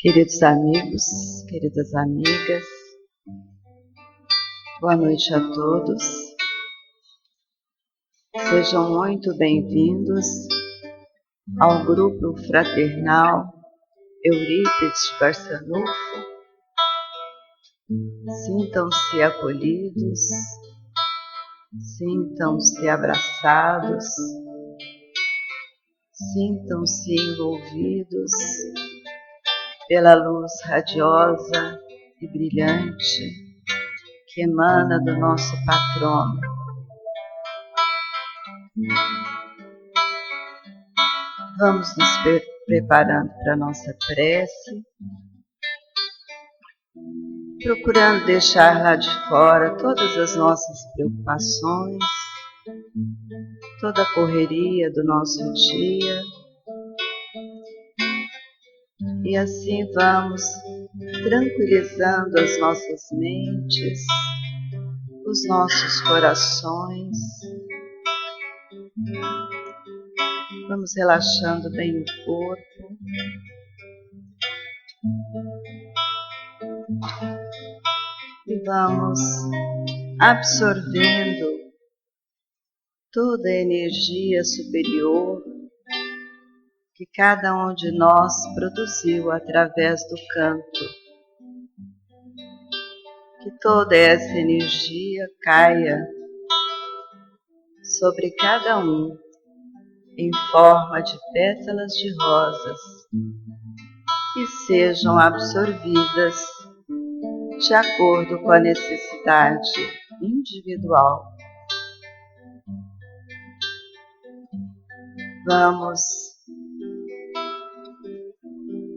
Queridos amigos, queridas amigas, boa noite a todos. Sejam muito bem-vindos ao grupo fraternal Eurípides de Barçanufo. Sintam-se acolhidos, sintam-se abraçados, sintam-se envolvidos pela luz radiosa e brilhante que emana do nosso patrono. Vamos nos preparando para a nossa prece, procurando deixar lá de fora todas as nossas preocupações, toda a correria do nosso dia. E assim vamos tranquilizando as nossas mentes, os nossos corações. Vamos relaxando bem o corpo. E vamos absorvendo toda a energia superior que cada um de nós produziu através do canto. Que toda essa energia caia sobre cada um em forma de pétalas de rosas e sejam absorvidas de acordo com a necessidade individual. Vamos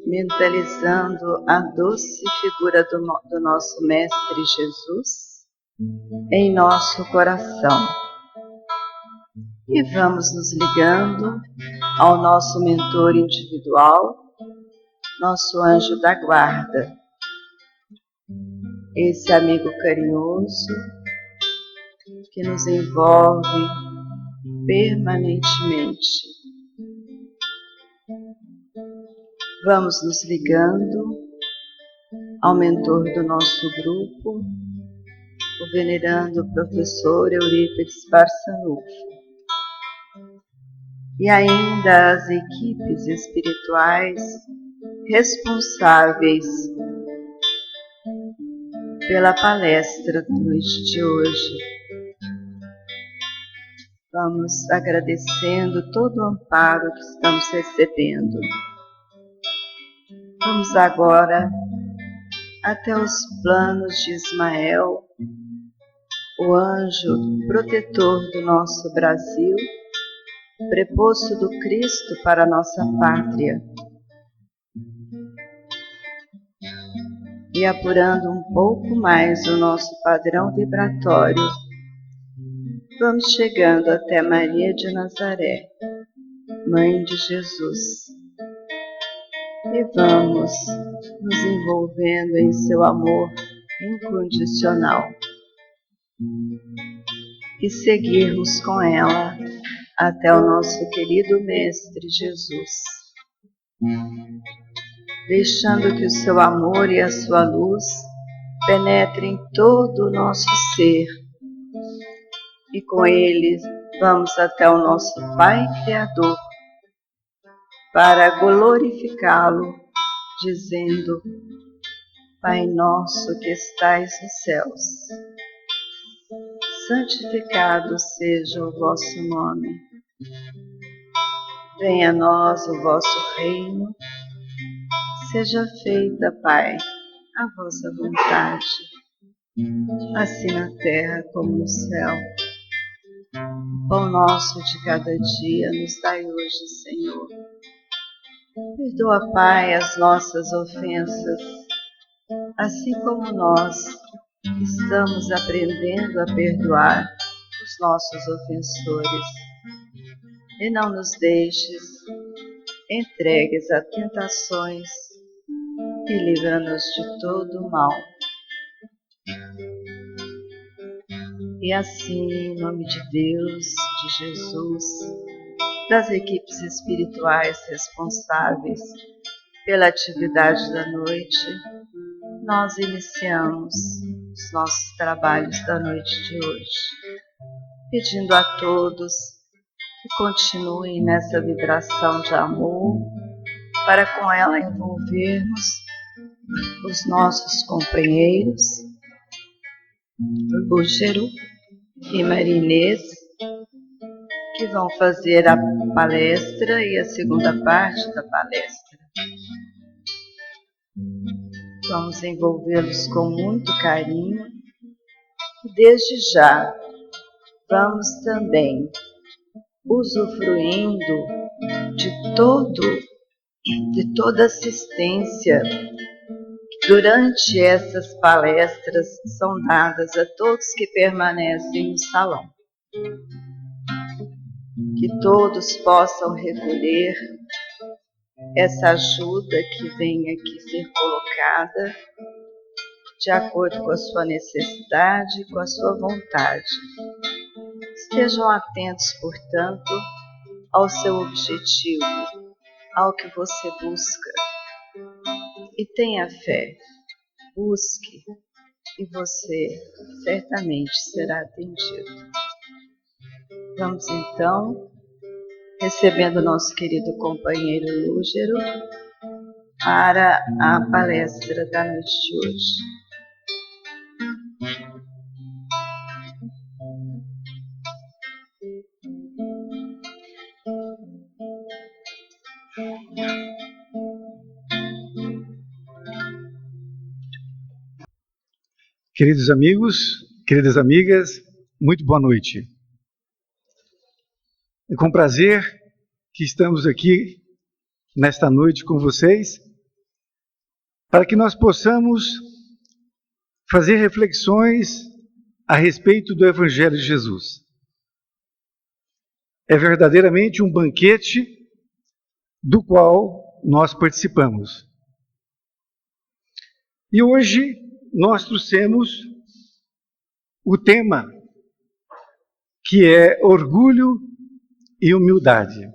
mentalizando a doce figura do nosso Mestre Jesus em nosso coração. E vamos nos ligando ao nosso mentor individual, nosso anjo da guarda, esse amigo carinhoso que nos envolve permanentemente. Vamos nos ligando ao mentor do nosso grupo, o venerando professor Eurípides Barçanufo, e ainda as equipes espirituais responsáveis pela palestra da noite de hoje. Vamos agradecendo todo o amparo que estamos recebendo. Vamos agora até os planos de Ismael, o anjo protetor do nosso Brasil, preposto do Cristo para a nossa pátria. E apurando um pouco mais o nosso padrão vibratório, vamos chegando até Maria de Nazaré, Mãe de Jesus. E vamos nos envolvendo em seu amor incondicional. E seguirmos com ela até o nosso querido Mestre Jesus. Deixando que o seu amor e a sua luz penetrem todo o nosso ser. E com ele vamos até o nosso Pai Criador, para glorificá-lo, dizendo: Pai nosso que estais nos céus, santificado seja o vosso nome. Venha a nós o vosso reino, seja feita, Pai, a vossa vontade, assim na terra como no céu. O pão nosso de cada dia nos dai hoje, Senhor. Perdoa, Pai, as nossas ofensas, assim como nós estamos aprendendo a perdoar os nossos ofensores. E não nos deixes entregues a tentações e livra-nos de todo o mal. E assim, em nome de Deus, de Jesus, das equipes espirituais responsáveis pela atividade da noite, nós iniciamos os nossos trabalhos da noite de hoje, pedindo a todos que continuem nessa vibração de amor, para com ela envolvermos os nossos companheiros, Lúgero e Marinês, que vão fazer a palestra e a segunda parte da palestra. Vamos envolvê-los com muito carinho e desde já vamos também usufruindo de toda assistência que durante essas palestras são dadas a todos que permanecem no salão. Que todos possam recolher essa ajuda que vem aqui ser colocada de acordo com a sua necessidade e com a sua vontade. Estejam atentos, portanto, ao seu objetivo, ao que você busca. E tenha fé, busque, e você certamente será atendido. Vamos então, recebendo nosso querido companheiro Lúgero para a palestra da noite de hoje. Queridos amigos, queridas amigas, muito boa noite. É com prazer que estamos aqui nesta noite com vocês, para que nós possamos fazer reflexões a respeito do Evangelho de Jesus. É verdadeiramente um banquete do qual nós participamos. E hoje nós trouxemos o tema que é orgulho e humildade.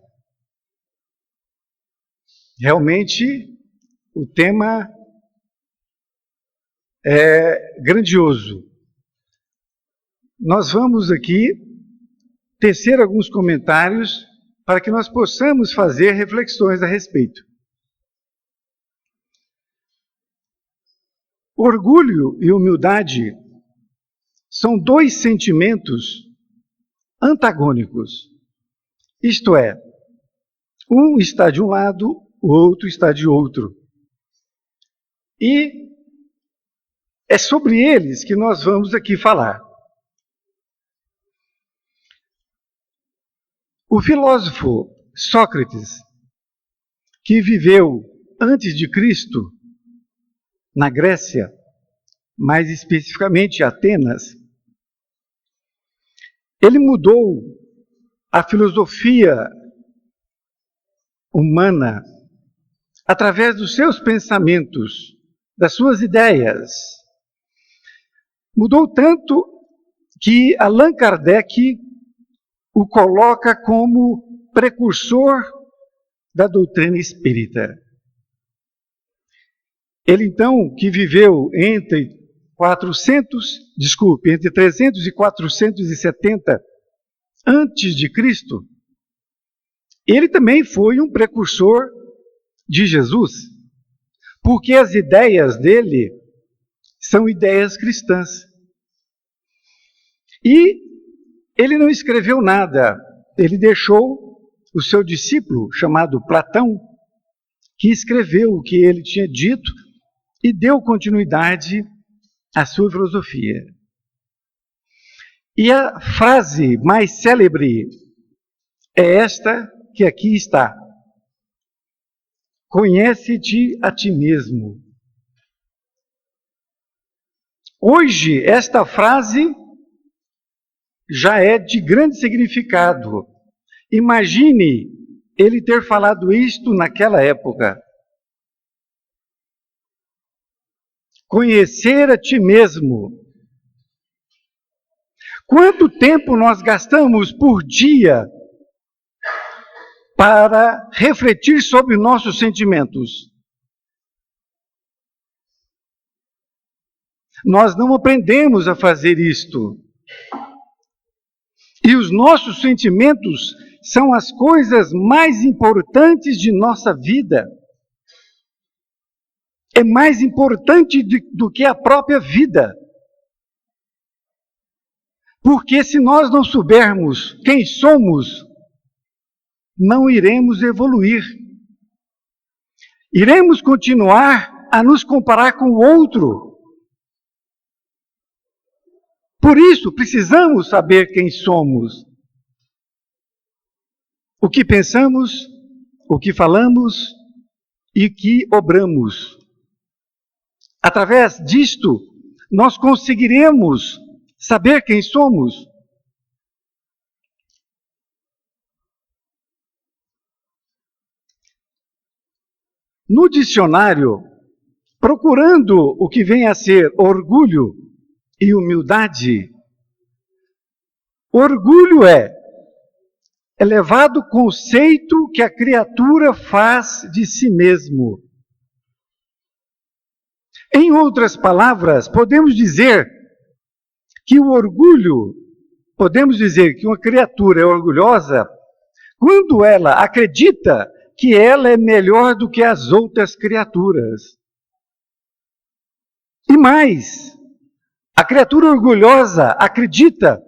Realmente, o tema é grandioso. Nós vamos aqui tecer alguns comentários para que nós possamos fazer reflexões a respeito. Orgulho e humildade são dois sentimentos antagônicos. Isto é, um está de um lado, o outro está de outro. E é sobre eles que nós vamos aqui falar. O filósofo Sócrates, que viveu antes de Cristo, na Grécia, mais especificamente Atenas, ele mudou a filosofia humana através dos seus pensamentos, das suas ideias. Mudou tanto que Allan Kardec o coloca como precursor da doutrina espírita. Ele então, que viveu entre 300 e 470 antes de Cristo, ele também foi um precursor de Jesus, porque as ideias dele são ideias cristãs. E ele não escreveu nada, ele deixou o seu discípulo, chamado Platão, que escreveu o que ele tinha dito e deu continuidade à sua filosofia. E a frase mais célebre é esta que aqui está: conhece-te a ti mesmo. Hoje, esta frase já é de grande significado. Imagine ele ter falado isto naquela época. Conhecer a ti mesmo. Quanto tempo nós gastamos por dia para refletir sobre nossos sentimentos? Nós não aprendemos a fazer isto. E os nossos sentimentos são as coisas mais importantes de nossa vida. É mais importante do que a própria vida. Porque se nós não soubermos quem somos, não iremos evoluir. Iremos continuar a nos comparar com o outro. Por isso, precisamos saber quem somos. O que pensamos, o que falamos e o que obramos. Através disto, nós conseguiremos saber quem somos. No dicionário, procurando o que vem a ser orgulho e humildade, orgulho é elevado conceito que a criatura faz de si mesmo. Em outras palavras, podemos dizer que o orgulho, podemos dizer que uma criatura é orgulhosa quando ela acredita que ela é melhor do que as outras criaturas. E mais, a criatura orgulhosa acredita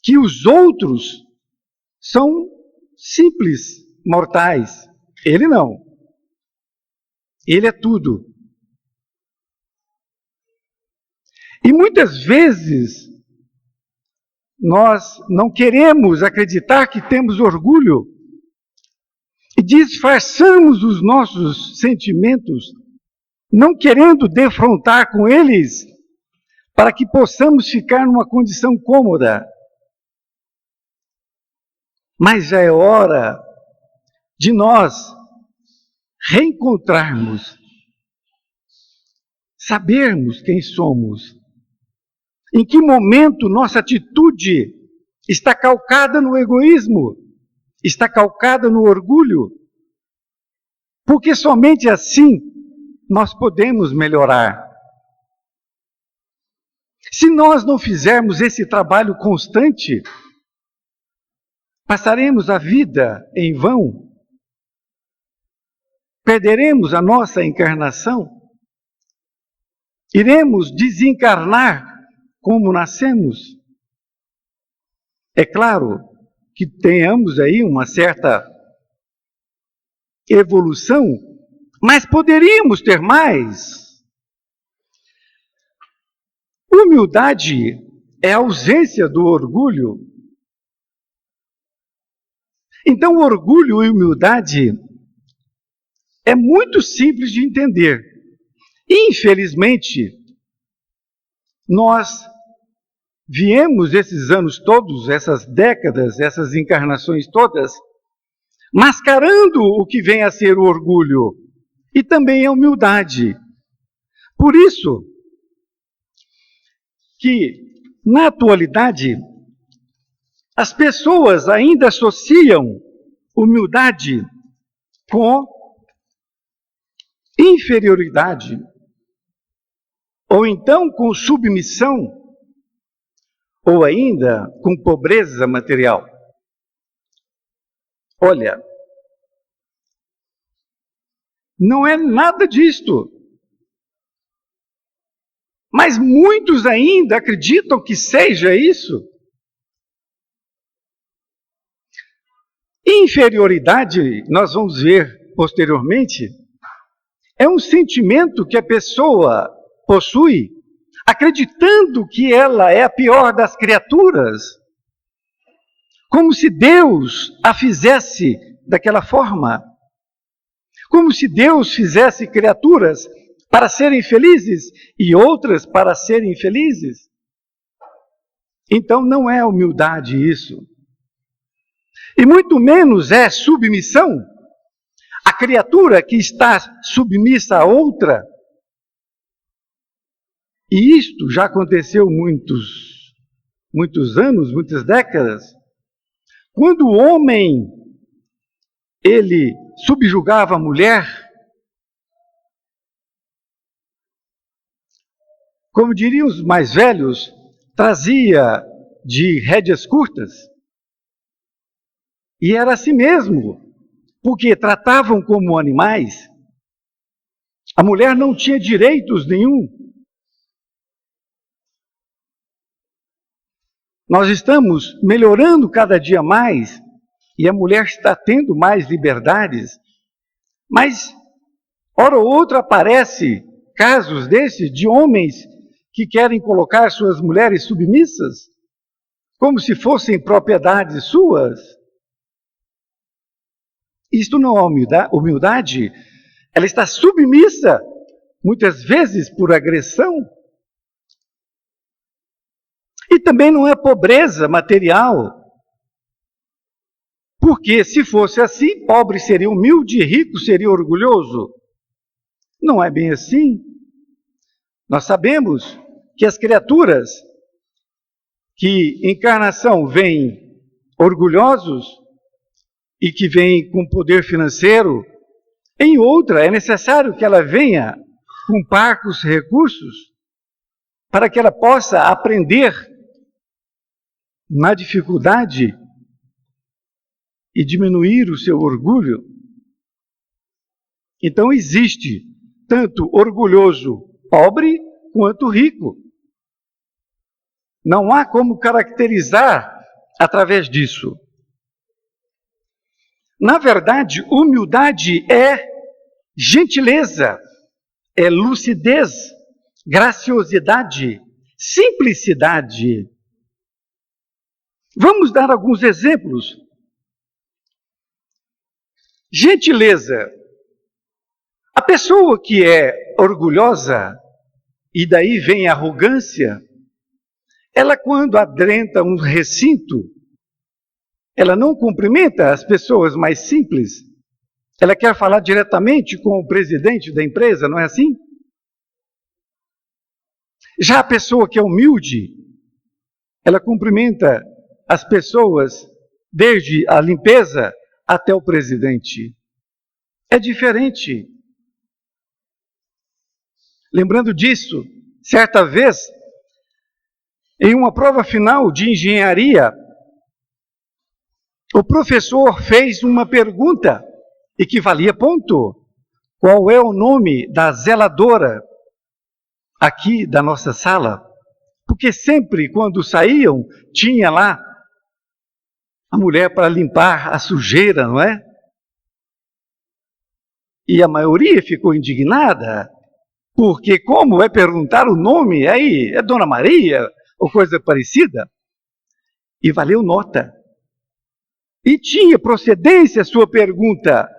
que os outros são simples mortais. Ele não. Ele é tudo. E muitas vezes nós não queremos acreditar que temos orgulho e disfarçamos os nossos sentimentos, não querendo defrontar com eles, para que possamos ficar numa condição cômoda. Mas já é hora de nós reencontrarmos, sabermos quem somos, em que momento nossa atitude está calcada no egoísmo, está calcada no orgulho, porque somente assim nós podemos melhorar. Se nós não fizermos esse trabalho constante, passaremos a vida em vão, perderemos a nossa encarnação, iremos desencarnar como nascemos. É claro que tenhamos aí uma certa evolução, mas poderíamos ter mais. Humildade é a ausência do orgulho. Então, orgulho e humildade é muito simples de entender. Infelizmente, nós viemos esses anos todos, essas décadas, essas encarnações todas, mascarando o que vem a ser o orgulho e também a humildade. Por isso que, na atualidade, as pessoas ainda associam humildade com inferioridade, ou então com submissão, ou ainda com pobreza material. Olha, não é nada disto. Mas muitos ainda acreditam que seja isso. Inferioridade, nós vamos ver posteriormente, é um sentimento que a pessoa possui, acreditando que ela é a pior das criaturas, como se Deus a fizesse daquela forma, como se Deus fizesse criaturas para serem felizes e outras para serem infelizes. Então não é humildade isso. E muito menos é submissão. A criatura que está submissa a outra. E isto já aconteceu muitos anos, muitas décadas. Quando o homem, ele subjugava a mulher, como diriam os mais velhos, trazia de rédeas curtas. E era assim mesmo, porque tratavam como animais. A mulher não tinha direitos nenhum. Nós estamos melhorando cada dia mais e a mulher está tendo mais liberdades, mas, hora ou outra, aparece casos desses de homens que querem colocar suas mulheres submissas, como se fossem propriedades suas. Isto não é humildade, ela está submissa, muitas vezes por agressão. E também não é pobreza material, porque se fosse assim, pobre seria humilde e rico seria orgulhoso. Não é bem assim. Nós sabemos que as criaturas que em encarnação vêm orgulhosos e que vêm com poder financeiro, em outra é necessário que ela venha com parcos recursos para que ela possa aprender na dificuldade e diminuir o seu orgulho. Então existe tanto orgulhoso pobre quanto rico. Não há como caracterizar através disso. Na verdade, humildade é gentileza, é lucidez, graciosidade, simplicidade. Vamos dar alguns exemplos. Gentileza. A pessoa que é orgulhosa, e daí vem a arrogância, ela quando adentra um recinto, ela não cumprimenta as pessoas mais simples. Ela quer falar diretamente com o presidente da empresa, não é assim? Já a pessoa que é humilde, ela cumprimenta as pessoas desde a limpeza até o presidente. É diferente. Lembrando disso, certa vez, em uma prova final de engenharia, o professor fez uma pergunta e que valia ponto. Qual é o nome da zeladora aqui da nossa sala? Porque sempre quando saíam, tinha lá a mulher para limpar a sujeira, não é? E a maioria ficou indignada, porque como vai perguntar o nome, aí é Dona Maria ou coisa parecida? E valeu nota. E tinha procedência a sua pergunta,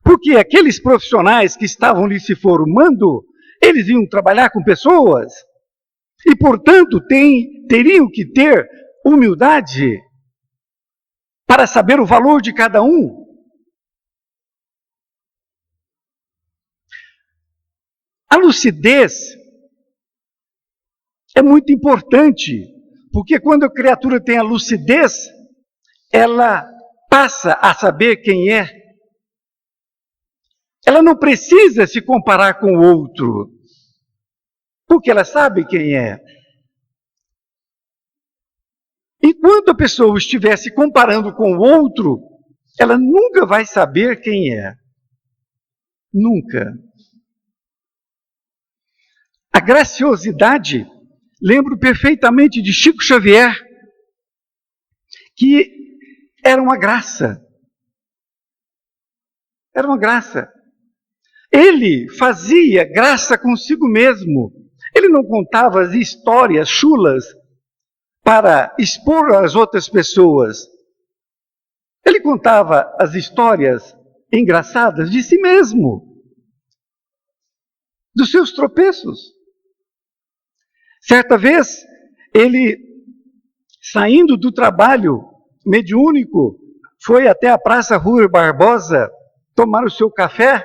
porque aqueles profissionais que estavam ali se formando, eles iam trabalhar com pessoas, e portanto teriam que ter humildade para saber o valor de cada um. A lucidez é muito importante, porque quando a criatura tem a lucidez, ela passa a saber quem é. Ela não precisa se comparar com o outro, porque ela sabe quem é. Enquanto a pessoa estiver se comparando com o outro, ela nunca vai saber quem é. Nunca. A graciosidade, lembro perfeitamente de Chico Xavier, que era uma graça. Era uma graça. Ele fazia graça consigo mesmo. Ele não contava as histórias chulas para expor às outras pessoas. Ele contava as histórias engraçadas de si mesmo, dos seus tropeços. Certa vez, ele, saindo do trabalho mediúnico, foi até a Praça Rui Barbosa tomar o seu café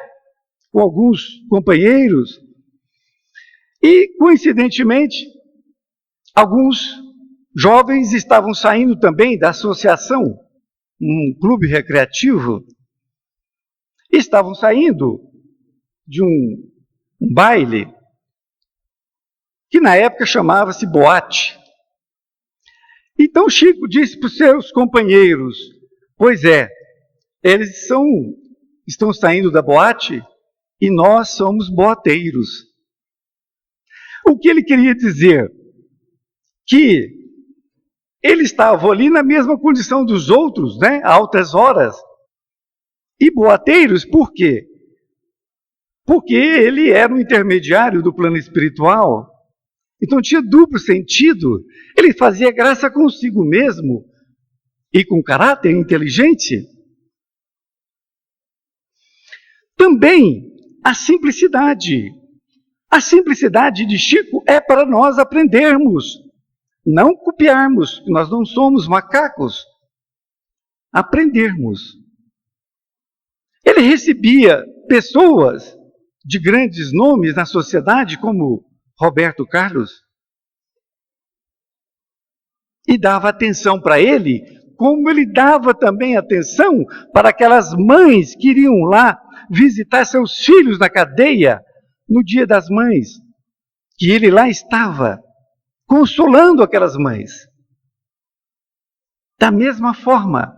com alguns companheiros e, coincidentemente, alguns jovens estavam saindo também da associação, um clube recreativo, estavam saindo de um baile. que na época chamava-se boate. Então Chico disse para os seus companheiros: pois é, eles estão saindo da boate e nós somos boateiros. O que ele queria dizer? Que ele estava ali na mesma condição dos outros, né, a altas horas. E boateiros, por quê? Porque ele era um intermediário do plano espiritual. Então tinha duplo sentido. Ele fazia graça consigo mesmo e com caráter inteligente. Também a simplicidade. A simplicidade de Chico é para nós aprendermos, não copiarmos, nós não somos macacos. Aprendermos. Ele recebia pessoas de grandes nomes na sociedade, como Roberto Carlos, e dava atenção para ele, como ele dava também atenção para aquelas mães que iriam lá visitar seus filhos na cadeia no Dia das Mães, que ele lá estava, consolando aquelas mães. Da mesma forma,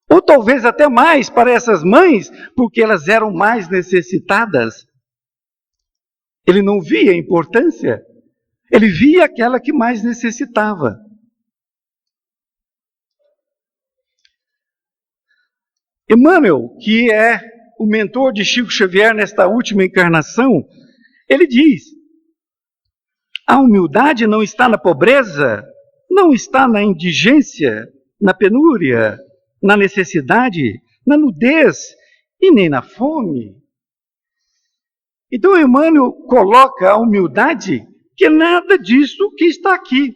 ou talvez até mais para essas mães, porque elas eram mais necessitadas. Ele não via a importância, ele via aquela que mais necessitava. Emmanuel, que é o mentor de Chico Xavier nesta última encarnação, ele diz: a humildade não está na pobreza, não está na indigência, na penúria, na necessidade, na nudez e nem na fome. Então Emmanuel coloca a humildade, que é nada disso que está aqui.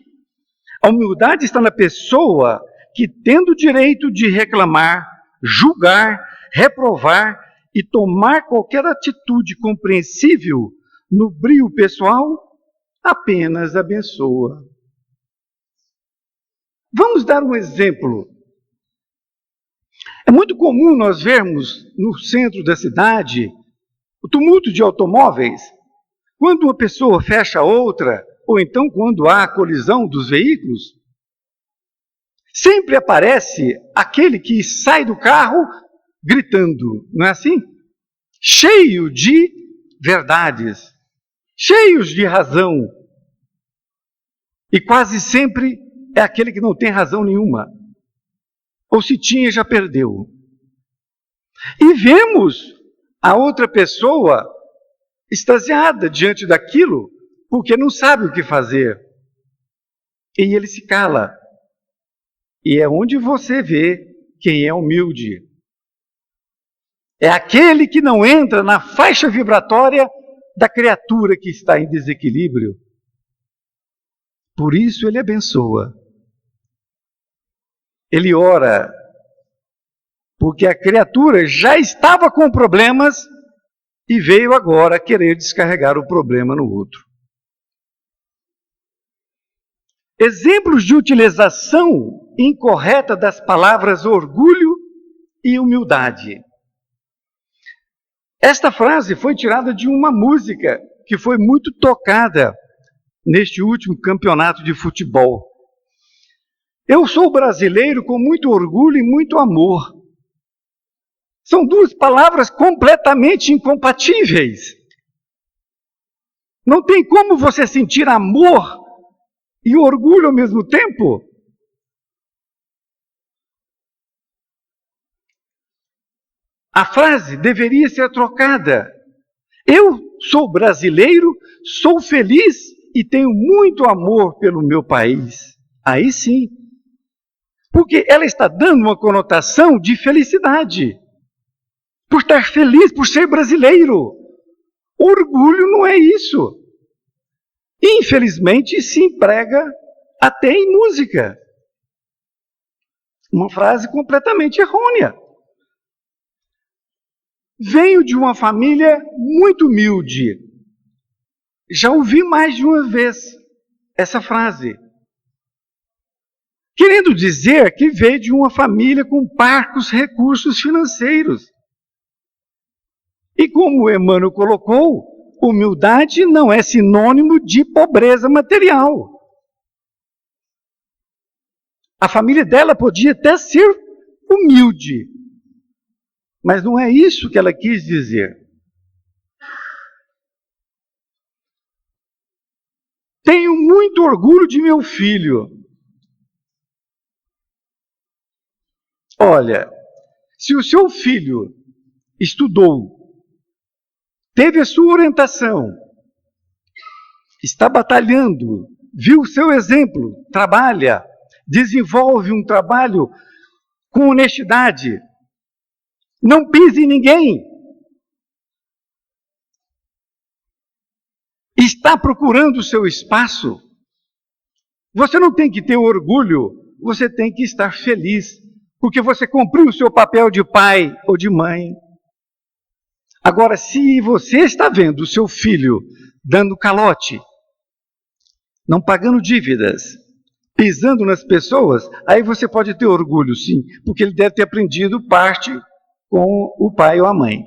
A humildade está na pessoa que, tendo o direito de reclamar, julgar, reprovar e tomar qualquer atitude compreensível no brio pessoal, apenas abençoa. Vamos dar um exemplo. É muito comum nós vermos no centro da cidade o tumulto de automóveis, quando uma pessoa fecha a outra, ou então quando há a colisão dos veículos. Sempre aparece aquele que sai do carro gritando, não é assim? Cheio de verdades, cheios de razão. E quase sempre é aquele que não tem razão nenhuma. Ou se tinha, já perdeu. E vemos a outra pessoa extasiada diante daquilo, porque não sabe o que fazer. E ele se cala. E é onde você vê quem é humilde. É aquele que não entra na faixa vibratória da criatura que está em desequilíbrio. Por isso ele abençoa. Ele ora, porque a criatura já estava com problemas e veio agora querer descarregar o problema no outro. Exemplos de utilização incorreta das palavras orgulho e humildade. Esta frase foi tirada de uma música que foi muito tocada neste último campeonato de futebol. Eu sou brasileiro com muito orgulho e muito amor. São duas palavras completamente incompatíveis. Não tem como você sentir amor e orgulho ao mesmo tempo. A frase deveria ser trocada. Eu sou brasileiro, sou feliz e tenho muito amor pelo meu país. Aí sim. Porque ela está dando uma conotação de felicidade. Por estar feliz, por ser brasileiro. Orgulho não é isso. Infelizmente se emprega até em música. Uma frase completamente errônea. Venho de uma família muito humilde. Já ouvi mais de uma vez essa frase. Querendo dizer que veio de uma família com parcos recursos financeiros. E como Emmanuel colocou, humildade não é sinônimo de pobreza material. A família dela podia até ser humilde, mas não é isso que ela quis dizer. Tenho muito orgulho de meu filho. Olha, se o seu filho estudou, teve a sua orientação, está batalhando, viu o seu exemplo, trabalha, desenvolve um trabalho com honestidade, não pise em ninguém, está procurando o seu espaço, você não tem que ter orgulho, você tem que estar feliz, porque você cumpriu o seu papel de pai ou de mãe. Agora, se você está vendo o seu filho dando calote, não pagando dívidas, pisando nas pessoas, aí você pode ter orgulho, sim, porque ele deve ter aprendido parte com o pai ou a mãe.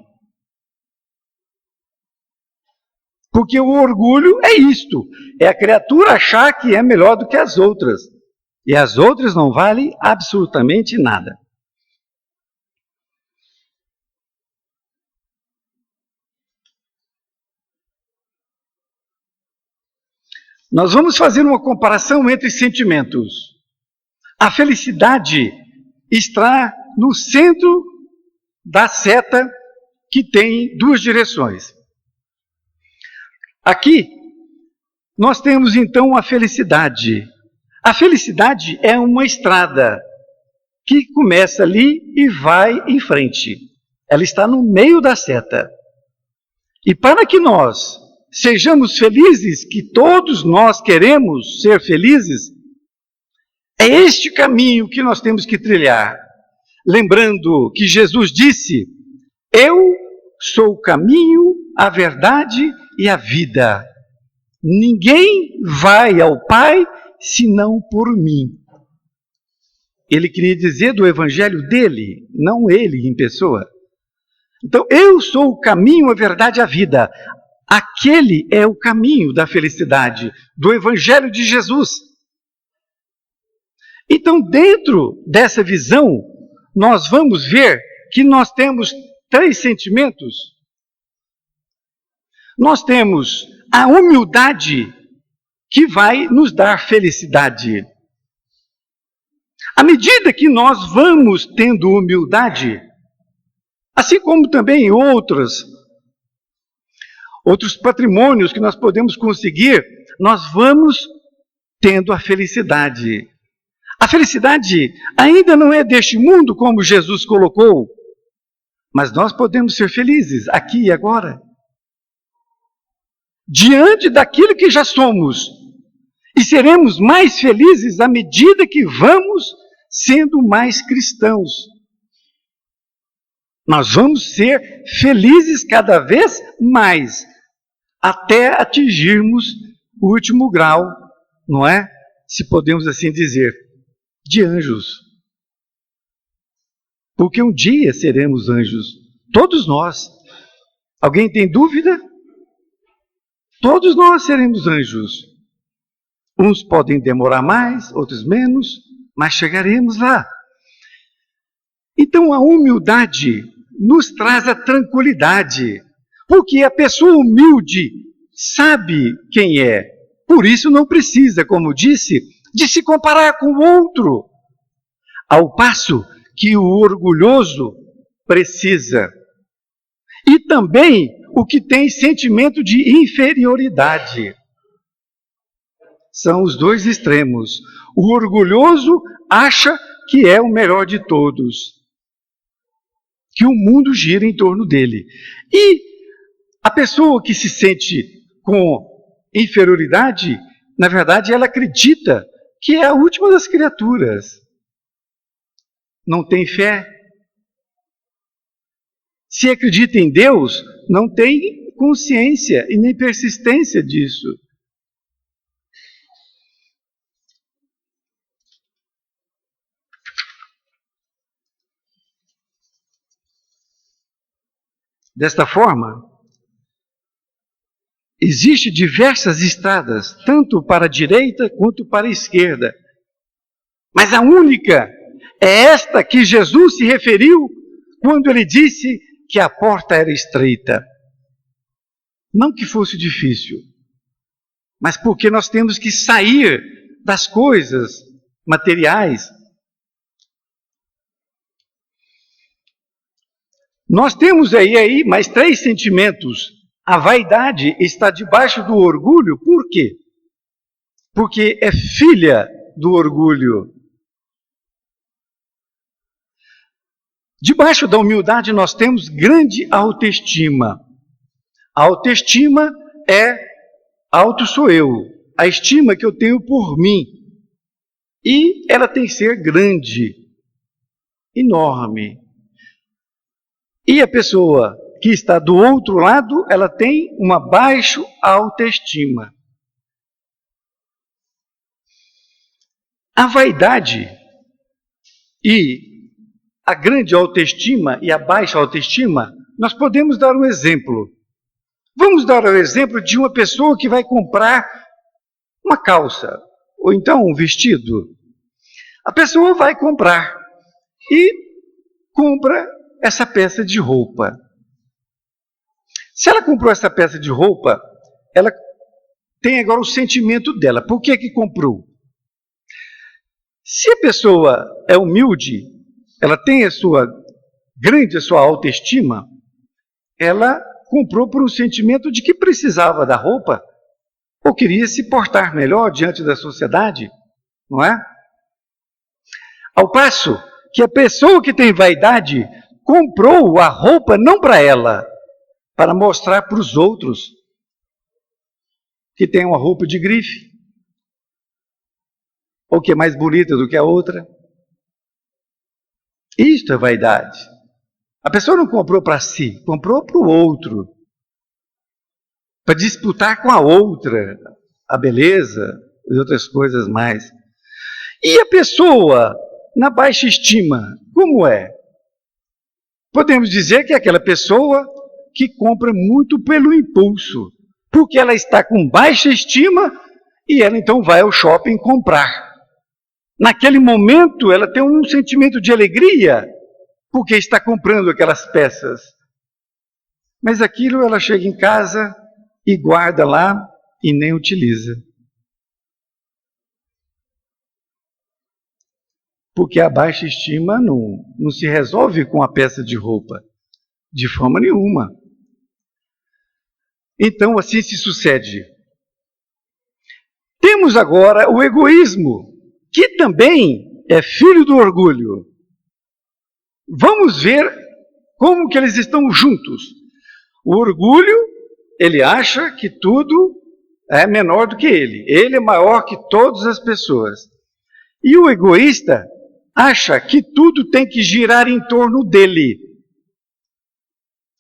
Porque o orgulho é isto, é a criatura achar que é melhor do que as outras, e as outras não valem absolutamente nada. Nós vamos fazer uma comparação entre sentimentos. A felicidade está no centro da seta que tem duas direções. Aqui, nós temos então a felicidade. A felicidade é uma estrada que começa ali e vai em frente. Ela está no meio da seta. E para que nós sejamos felizes, que todos nós queremos ser felizes, é este caminho que nós temos que trilhar. Lembrando que Jesus disse: eu sou o caminho, a verdade e a vida. Ninguém vai ao Pai senão por mim. Ele queria dizer do evangelho dele, não ele em pessoa. Então, eu sou o caminho, a verdade e a vida. Aquele é o caminho da felicidade, do evangelho de Jesus. Então, dentro dessa visão, nós vamos ver que nós temos três sentimentos. Nós temos a humildade, que vai nos dar felicidade. À medida que nós vamos tendo humildade, assim como também outros patrimônios que nós podemos conseguir, nós vamos tendo a felicidade. A felicidade ainda não é deste mundo, como Jesus colocou, mas nós podemos ser felizes aqui e agora. Diante daquilo que já somos, e seremos mais felizes à medida que vamos sendo mais cristãos. Nós vamos ser felizes cada vez mais, até atingirmos o último grau, não é? Se podemos assim dizer, de anjos. Porque um dia seremos anjos, todos nós. Alguém tem dúvida? Todos nós seremos anjos. Uns podem demorar mais, outros menos, mas chegaremos lá. Então a humildade nos traz a tranquilidade, porque a pessoa humilde sabe quem é, por isso não precisa, como disse, de se comparar com o outro, ao passo que o orgulhoso precisa. E também o que tem sentimento de inferioridade. São os dois extremos. O orgulhoso acha que é o melhor de todos, que o mundo gira em torno dele. E a pessoa que se sente com inferioridade, na verdade, ela acredita que é a última das criaturas. Não tem fé. Se acredita em Deus, não tem consciência e nem persistência disso. Desta forma, existem diversas estradas, tanto para a direita quanto para a esquerda. Mas a única é esta que Jesus se referiu quando ele disse que a porta era estreita. Não que fosse difícil, mas porque nós temos que sair das coisas materiais. Nós temos aí mais 3 sentimentos. A vaidade está debaixo do orgulho. Por quê? Porque é filha do orgulho. Debaixo da humildade nós temos grande autoestima. A autoestima é auto sou eu, a estima que eu tenho por mim. E ela tem que ser grande, enorme. E a pessoa que está do outro lado, ela tem uma baixa autoestima. A vaidade e a grande autoestima e a baixa autoestima, nós podemos dar um exemplo. Vamos dar o exemplo de uma pessoa que vai comprar uma calça, ou então um vestido. A pessoa vai comprar e compra essa peça de roupa. Se ela comprou essa peça de roupa, ela tem agora o sentimento dela. Por que que comprou? Se a pessoa é humilde, ela tem a sua autoestima, ela comprou por um sentimento de que precisava da roupa ou queria se portar melhor diante da sociedade, não é? Ao passo que a pessoa que tem vaidade comprou a roupa não para ela, para mostrar para os outros que tem uma roupa de grife, ou que é mais bonita do que a outra. Isto é vaidade. A pessoa não comprou para si, comprou para o outro, para disputar com a outra a beleza e outras coisas mais. E a pessoa na baixa estima, como é? Podemos dizer que é aquela pessoa que compra muito pelo impulso, porque ela está com baixa estima e ela então vai ao shopping comprar. Naquele momento ela tem um sentimento de alegria, porque está comprando aquelas peças. Mas aquilo ela chega em casa e guarda lá e nem utiliza. Porque a baixa estima não se resolve com a peça de roupa, de forma nenhuma. Então assim se sucede. Temos agora o egoísmo, que também é filho do orgulho. Vamos ver como que eles estão juntos. O orgulho, ele acha que tudo é menor do que ele. Ele é maior que todas as pessoas. E o egoísta acha que tudo tem que girar em torno dele.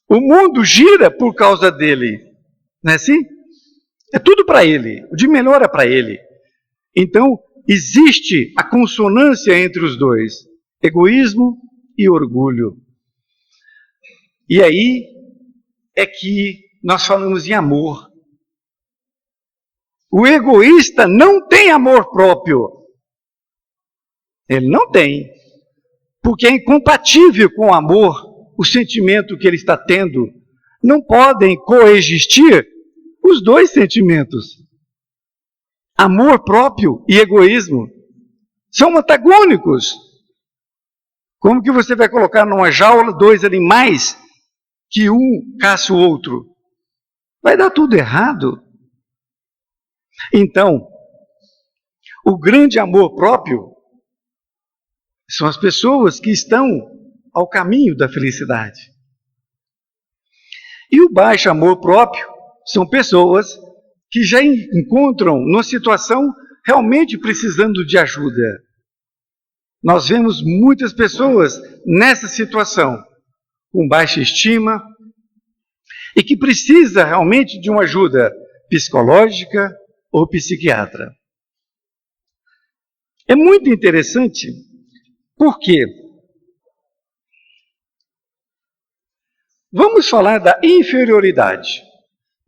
O mundo gira por causa dele. Não é assim? É tudo para ele. O de melhor é para ele. Então, existe a consonância entre os dois. Egoísmo e orgulho. E aí é que nós falamos em amor. O egoísta não tem amor próprio. Ele não tem. Porque é incompatível com o amor, o sentimento que ele está tendo. Não podem coexistir os dois sentimentos. Amor próprio e egoísmo são antagônicos. Como que você vai colocar numa jaula 2 animais que um caça o outro? Vai dar tudo errado. Então, o grande amor próprio são as pessoas que estão ao caminho da felicidade. E o baixo amor próprio são pessoas que já encontram numa situação realmente precisando de ajuda. Nós vemos muitas pessoas nessa situação, com baixa estima, e que precisa realmente de uma ajuda psicológica ou psiquiatra. É muito interessante, porque vamos falar da inferioridade.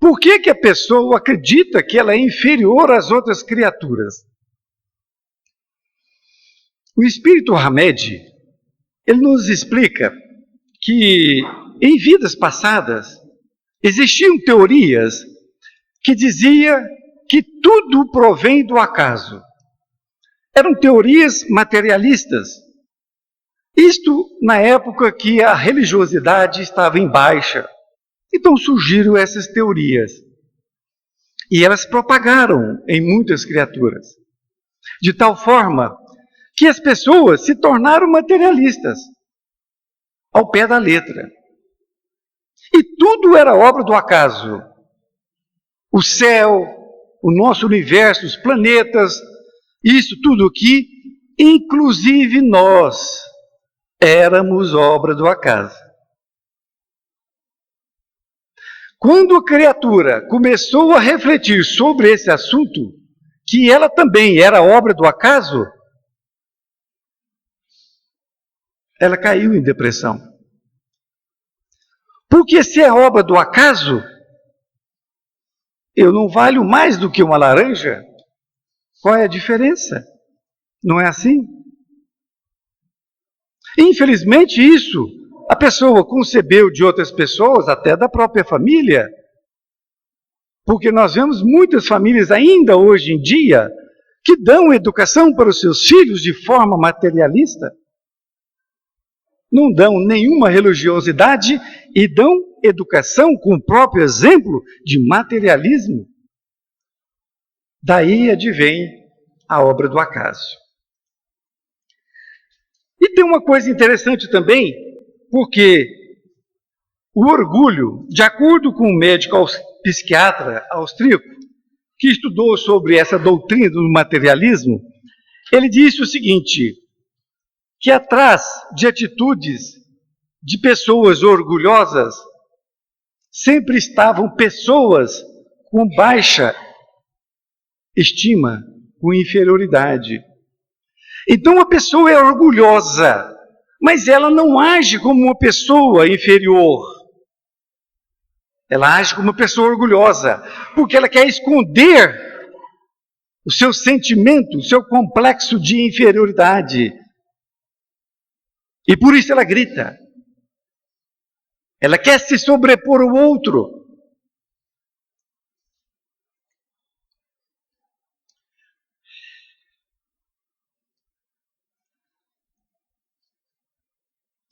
Por que a pessoa acredita que ela é inferior às outras criaturas? O espírito Hamed, ele nos explica que em vidas passadas existiam teorias que diziam que tudo provém do acaso. Eram teorias materialistas. Isto na época que a religiosidade estava em baixa. Então surgiram essas teorias. E elas propagaram em muitas criaturas. De tal forma que as pessoas se tornaram materialistas, ao pé da letra. E tudo era obra do acaso. O céu, o nosso universo, os planetas, isso tudo aqui, inclusive nós, éramos obra do acaso. Quando a criatura começou a refletir sobre esse assunto, que ela também era obra do acaso, ela caiu em depressão. Porque se é obra do acaso, eu não valho mais do que uma laranja? Qual é a diferença? Não é assim? Infelizmente isso, a pessoa concebeu de outras pessoas, até da própria família. Porque nós vemos muitas famílias ainda hoje em dia que dão educação para os seus filhos de forma materialista. Não dão nenhuma religiosidade e dão educação com o próprio exemplo de materialismo. Daí advém a obra do acaso. E tem uma coisa interessante também, porque o orgulho, de acordo com um médico psiquiatra austríaco, que estudou sobre essa doutrina do materialismo, ele disse o seguinte, que atrás de atitudes de pessoas orgulhosas, sempre estavam pessoas com baixa estima, com inferioridade. Então a pessoa é orgulhosa, mas ela não age como uma pessoa inferior. Ela age como uma pessoa orgulhosa, porque ela quer esconder o seu sentimento, o seu complexo de inferioridade. E por isso ela grita. Ela quer se sobrepor ao outro.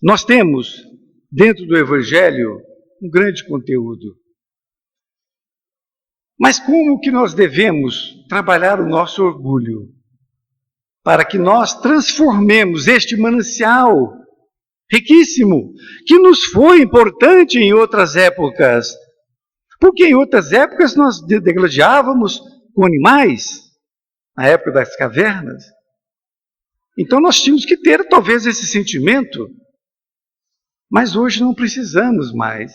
Nós temos, dentro do Evangelho, um grande conteúdo. Mas como que nós devemos trabalhar o nosso orgulho para que nós transformemos este manancial riquíssimo, que nos foi importante em outras épocas? Porque em outras épocas nós degladiávamos com animais, na época das cavernas. Então nós tínhamos que ter talvez esse sentimento, mas hoje não precisamos mais,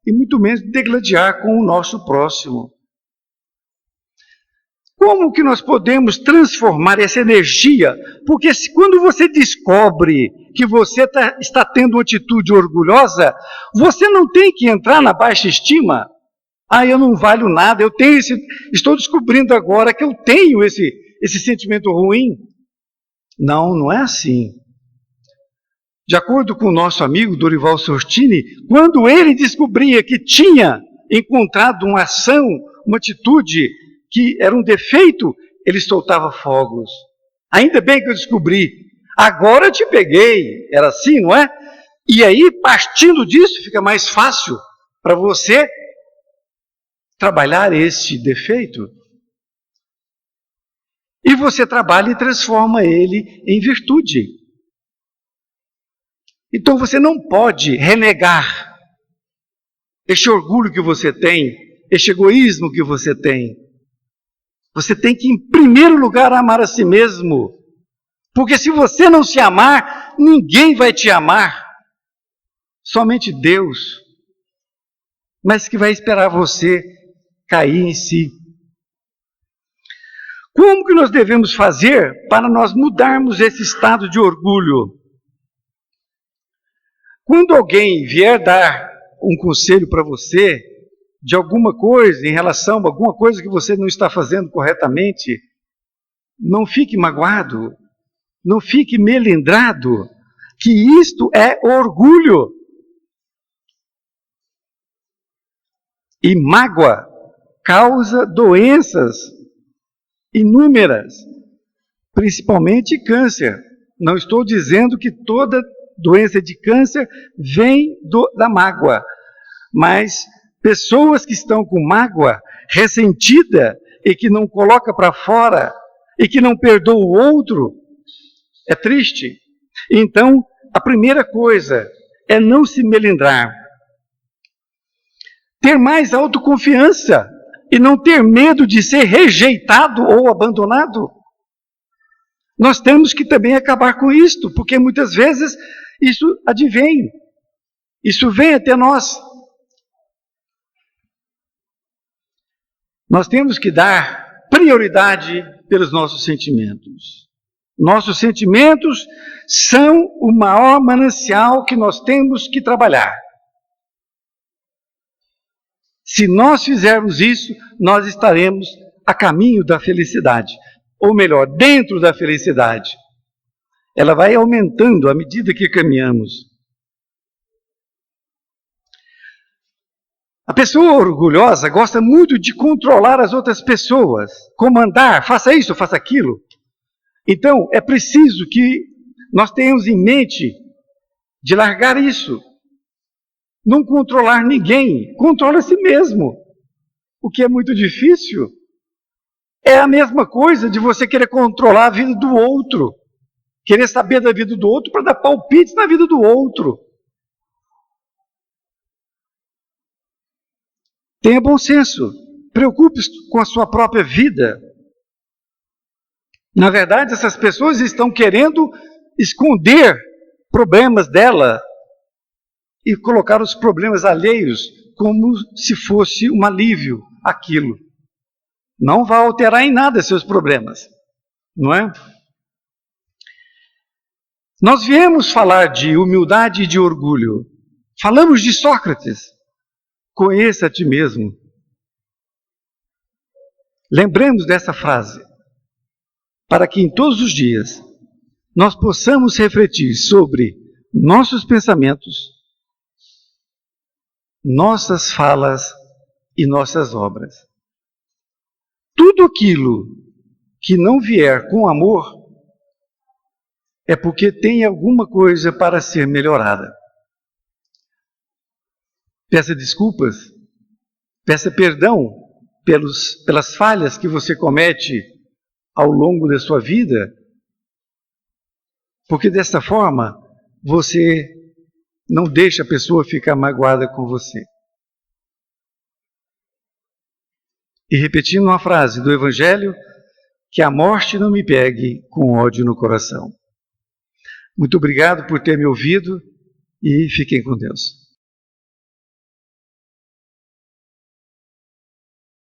e muito menos degladiar com o nosso próximo. Como que nós podemos transformar essa energia? Porque quando você descobre que você está tendo uma atitude orgulhosa, você não tem que entrar na baixa estima. Ah, eu não valho nada, estou descobrindo agora que eu tenho esse sentimento ruim. Não, não é assim. De acordo com o nosso amigo Dorival Sortini, quando ele descobria que tinha encontrado uma ação, uma atitude que era um defeito, ele soltava fogos. Ainda bem que eu descobri. Agora eu te peguei. Era assim, não é? E aí, partindo disso, fica mais fácil para você trabalhar este defeito. E você trabalha e transforma ele em virtude. Então você não pode renegar este orgulho que você tem, este egoísmo que você tem. Você tem que, em primeiro lugar, amar a si mesmo. Porque se você não se amar, ninguém vai te amar. Somente Deus. Mas que vai esperar você cair em si. Como que nós devemos fazer para nós mudarmos esse estado de orgulho? Quando alguém vier dar um conselho para você, de alguma coisa, em relação a alguma coisa que você não está fazendo corretamente, não fique magoado, não fique melindrado, que isto é orgulho. E mágoa causa doenças inúmeras, principalmente câncer. Não estou dizendo que toda doença de câncer vem da mágoa, mas pessoas que estão com mágoa ressentida e que não coloca para fora e que não perdoa o outro, é triste. Então, a primeira coisa é não se melindrar. Ter mais autoconfiança e não ter medo de ser rejeitado ou abandonado. Nós temos que também acabar com isto, porque muitas vezes isso advém, isso vem até nós. Nós temos que dar prioridade pelos nossos sentimentos. Nossos sentimentos são o maior manancial que nós temos que trabalhar. Se nós fizermos isso, nós estaremos a caminho da felicidade. Ou melhor, dentro da felicidade. Ela vai aumentando à medida que caminhamos. A pessoa orgulhosa gosta muito de controlar as outras pessoas, comandar, faça isso, faça aquilo. Então, é preciso que nós tenhamos em mente de largar isso. Não controlar ninguém, controla a si mesmo. O que é muito difícil. É a mesma coisa de você querer controlar a vida do outro. Querer saber da vida do outro para dar palpites na vida do outro. Tenha bom senso. Preocupe-se com a sua própria vida. Na verdade, essas pessoas estão querendo esconder problemas dela e colocar os problemas alheios como se fosse um alívio àquilo. Não vai alterar em nada seus problemas, não é? Nós viemos falar de humildade e de orgulho. Falamos de Sócrates. Conheça a ti mesmo. Lembremos dessa frase, para que em todos os dias nós possamos refletir sobre nossos pensamentos, nossas falas e nossas obras. Tudo aquilo que não vier com amor é porque tem alguma coisa para ser melhorada. Peça desculpas, peça perdão pelas falhas que você comete ao longo da sua vida, porque dessa forma você não deixa a pessoa ficar magoada com você. E repetindo uma frase do Evangelho, que a morte não me pegue com ódio no coração. Muito obrigado por ter me ouvido e fiquem com Deus.